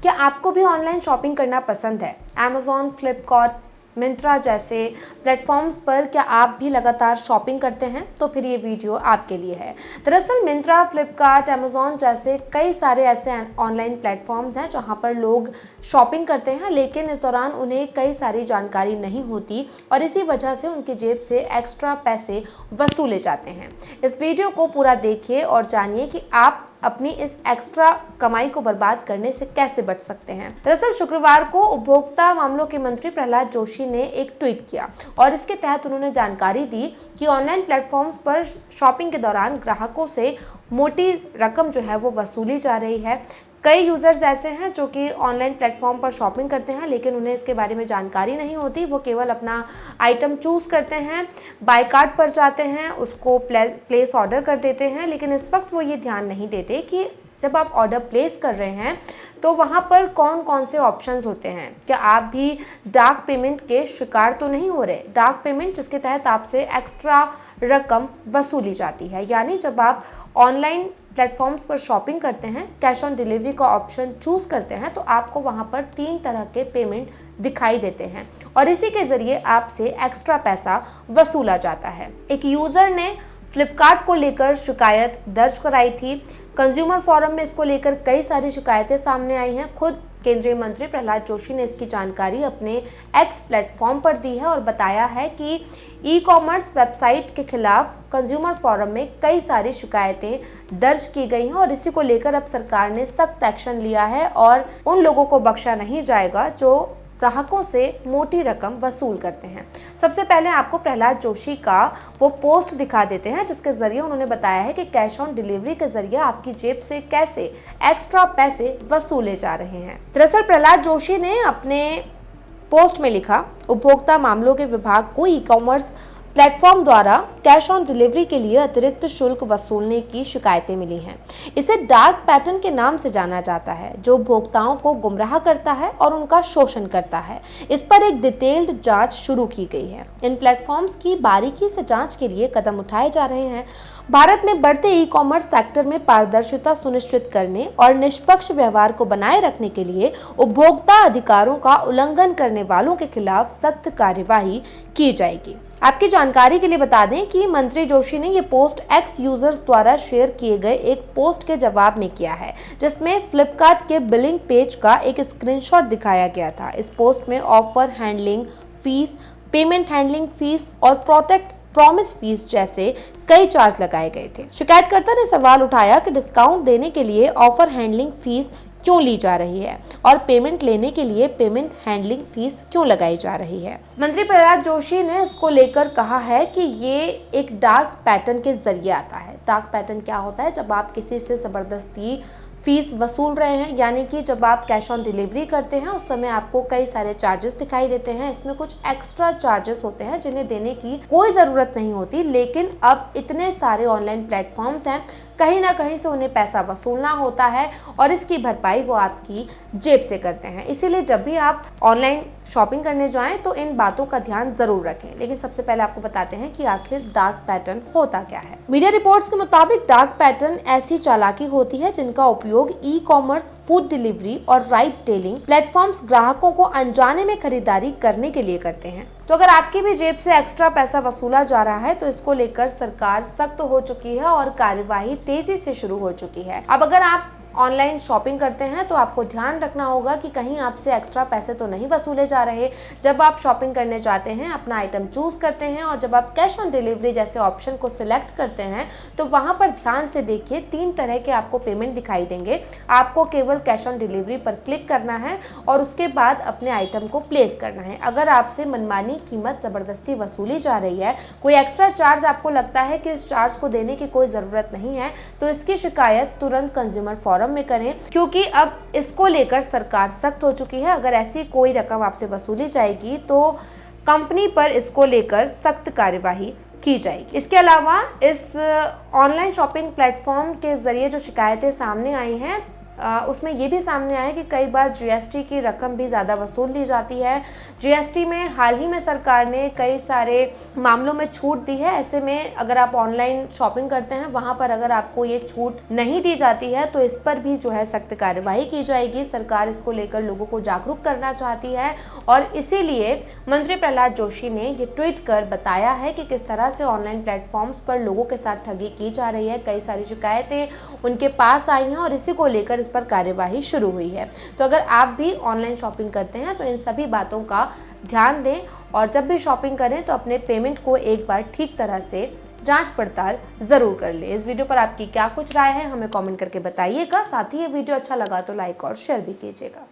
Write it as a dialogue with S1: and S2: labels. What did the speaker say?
S1: क्या आपको भी ऑनलाइन शॉपिंग करना पसंद है? अमेज़न, फ्लिपकार्ट, मिंत्रा जैसे प्लेटफॉर्म्स पर क्या आप भी लगातार शॉपिंग करते हैं? तो फिर ये वीडियो आपके लिए है। दरअसल मिंत्रा, फ्लिपकार्ट, अमेज़न जैसे कई सारे ऐसे ऑनलाइन प्लेटफॉर्म्स हैं जहां पर लोग शॉपिंग करते हैं, लेकिन इस दौरान उन्हें कई सारी जानकारी नहीं होती और इसी वजह से उनकी जेब से एक्स्ट्रा पैसे वसूले जाते हैं। इस वीडियो को पूरा देखिए और जानिए कि आप अपनी इस एक्स्ट्रा कमाई को बर्बाद करने से कैसे बच सकते हैं। दरअसल शुक्रवार को उपभोक्ता मामलों के मंत्री प्रहलाद जोशी ने एक ट्वीट किया और इसके तहत उन्होंने जानकारी दी कि ऑनलाइन प्लेटफॉर्म्स पर शॉपिंग के दौरान ग्राहकों से मोटी रकम जो है वो वसूली जा रही है। कई यूज़र्स ऐसे हैं जो कि ऑनलाइन प्लेटफॉर्म पर शॉपिंग करते हैं, लेकिन उन्हें इसके बारे में जानकारी नहीं होती। वो केवल अपना आइटम चूज़ करते हैं, बाय कार्ट पर जाते हैं, उसको प्लेस ऑर्डर कर देते हैं, लेकिन इस वक्त वो ये ध्यान नहीं देते कि जब आप ऑर्डर प्लेस कर रहे हैं तो वहाँ पर कौन कौन से ऑप्शंस होते हैं। क्या आप भी डार्क पेमेंट के शिकार तो नहीं हो रहे? डार्क पेमेंट जिसके तहत आपसे एक्स्ट्रा रकम वसूली जाती है, यानी जब आप ऑनलाइन प्लेटफॉर्म्स पर शॉपिंग करते हैं, कैश ऑन डिलीवरी का ऑप्शन चूज़ करते हैं तो आपको वहाँ पर 3 तरह के पेमेंट दिखाई देते हैं और इसी के ज़रिए आपसे एक्स्ट्रा पैसा वसूला जाता है। एक यूज़र ने फ्लिपकार्ट को लेकर शिकायत दर्ज कराई थी। कंज्यूमर फोरम में इसको लेकर कई सारी शिकायतें सामने आई हैं। खुद केंद्रीय मंत्री प्रहलाद जोशी ने इसकी जानकारी अपने एक्स प्लेटफॉर्म पर दी है और बताया है कि ई कॉमर्स वेबसाइट के खिलाफ कंज्यूमर फोरम में कई सारी शिकायतें दर्ज की गई हैं और इसी को लेकर अब सरकार ने सख्त एक्शन लिया है और उन लोगों को बख्शा नहीं जाएगा जो ग्राहकों से मोटी रकम वसूल करते हैं। सबसे पहले आपको प्रहलाद जोशी का वो पोस्ट दिखा देते हैं जिसके जरिए उन्होंने बताया है कि कैश ऑन डिलीवरी के जरिए आपकी जेब से कैसे एक्स्ट्रा पैसे वसूले जा रहे हैं। दरअसल प्रहलाद जोशी ने अपने पोस्ट में लिखा, उपभोक्ता मामलों के विभाग को ई कॉमर्स प्लेटफॉर्म द्वारा कैश ऑन डिलीवरी के लिए अतिरिक्त शुल्क वसूलने की शिकायतें मिली हैं। इसे डार्क पैटर्न के नाम से जाना जाता है जो उपभोक्ताओं को गुमराह करता है और उनका शोषण करता है। इस पर एक डिटेल्ड जांच शुरू की गई है। इन प्लेटफॉर्म्स की बारीकी से जांच के लिए कदम उठाए जा रहे हैं। भारत में बढ़ते ई कॉमर्स सेक्टर में पारदर्शिता सुनिश्चित करने और निष्पक्ष व्यवहार को बनाए रखने के लिए उपभोक्ता अधिकारों का उल्लंघन करने वालों के खिलाफ सख्त कार्यवाही की जाएगी। आपकी जानकारी के लिए बता दें कि मंत्री जोशी ने ये पोस्ट एक्स यूजर्स द्वारा शेयर किए गए एक पोस्ट के जवाब में किया है जिसमें फ्लिपकार्ट के बिलिंग पेज का एक स्क्रीनशॉट दिखाया गया था। इस पोस्ट में offer handling fees, payment handling fees और प्रोटेक्ट प्रॉमिस फीस जैसे कई चार्ज लगाए गए थे। शिकायतकर्ता ने सवाल उठाया कि डिस्काउंट देने के लिए ऑफर हैंडलिंग फीस क्यों ली जा रही है और पेमेंट लेने के लिए पेमेंट हैंडलिंग फीस क्यों लगाई जा रही है। मंत्री प्रहलाद जोशी ने इसको लेकर कहा है कि ये एक डार्क पैटर्न के जरिए आता है। डार्क पैटर्न क्या होता है? जब आप किसी से जबरदस्ती फीस वसूल रहे हैं, यानी कि जब आप कैश ऑन डिलीवरी करते हैं उस समय आपको कई सारे चार्जेस दिखाई देते हैं। इसमें कुछ एक्स्ट्रा चार्जेस होते हैं जिन्हें देने की कोई ज़रूरत नहीं होती, लेकिन अब इतने सारे ऑनलाइन प्लेटफॉर्म्स हैं, कहीं ना कहीं से उन्हें पैसा वसूलना होता है और इसकी भरपाई वो आपकी जेब से करते हैं। इसीलिए जब भी आप ऑनलाइन शॉपिंग करने जाएं तो इन बातों का ध्यान जरूर रखें। लेकिन सबसे पहले आपको बताते हैं कि आखिर डार्क पैटर्न होता क्या है। मीडिया रिपोर्ट्स के मुताबिक डार्क पैटर्न ऐसी चालाकी होती है जिनका उपयोग ई कॉमर्स, फूड डिलीवरी और राइड टेलिंग प्लेटफॉर्म्स ग्राहकों को अनजाने में खरीदारी करने के लिए करते हैं। तो अगर आपकी भी जेब से एक्स्ट्रा पैसा वसूला जा रहा है तो इसको लेकर सरकार सख्त हो चुकी है और कार्यवाही तेजी से शुरू हो चुकी है। अब अगर आप ऑनलाइन शॉपिंग करते हैं तो आपको ध्यान रखना होगा कि कहीं आपसे एक्स्ट्रा पैसे तो नहीं वसूले जा रहे। जब आप शॉपिंग करने जाते हैं, अपना आइटम चूज करते हैं और जब आप कैश ऑन डिलीवरी जैसे ऑप्शन को सिलेक्ट करते हैं तो वहां पर ध्यान से देखिए, 3 तरह के आपको पेमेंट दिखाई देंगे। आपको केवल कैश ऑन डिलीवरी पर क्लिक करना है और उसके बाद अपने आइटम को प्लेस करना है। अगर आपसे मनमानी कीमत जबरदस्ती वसूली जा रही है, कोई एक्स्ट्रा चार्ज आपको लगता है कि इस चार्ज को देने की कोई ज़रूरत नहीं है, तो इसकी शिकायत तुरंत कंज्यूमर फोरम में करें, क्योंकि अब इसको लेकर सरकार सख्त हो चुकी है। अगर ऐसी कोई रकम आपसे वसूली जाएगी तो कंपनी पर इसको लेकर सख्त कार्यवाही की जाएगी। इसके अलावा इस ऑनलाइन शॉपिंग प्लेटफॉर्म के जरिए जो शिकायतें सामने आई हैं उसमें ये भी सामने आया कि कई बार जीएसटी की रकम भी ज़्यादा वसूल ली जाती है। जीएसटी में हाल ही में सरकार ने कई सारे मामलों में छूट दी है। ऐसे में अगर आप ऑनलाइन शॉपिंग करते हैं, वहाँ पर अगर आपको ये छूट नहीं दी जाती है तो इस पर भी जो है सख्त कार्यवाही की जाएगी। सरकार इसको लेकर लोगों को जागरूक करना चाहती है और इसीलिए मंत्री प्रहलाद जोशी ने ये ट्वीट कर बताया है कि किस तरह से ऑनलाइन प्लेटफॉर्म्स पर लोगों के साथ ठगी की जा रही है। कई सारी शिकायतें उनके पास आई हैं और इसी को लेकर इस पर कार्यवाही शुरू हुई है। तो अगर आप भी ऑनलाइन शॉपिंग करते हैं तो इन सभी बातों का ध्यान दें और जब भी शॉपिंग करें तो अपने पेमेंट को एक बार ठीक तरह से जांच पड़ताल ज़रूर कर लें। इस वीडियो पर आपकी क्या कुछ राय है हमें कमेंट करके बताइएगा। साथ ही ये वीडियो अच्छा लगा तो लाइक और शेयर भी कीजिएगा।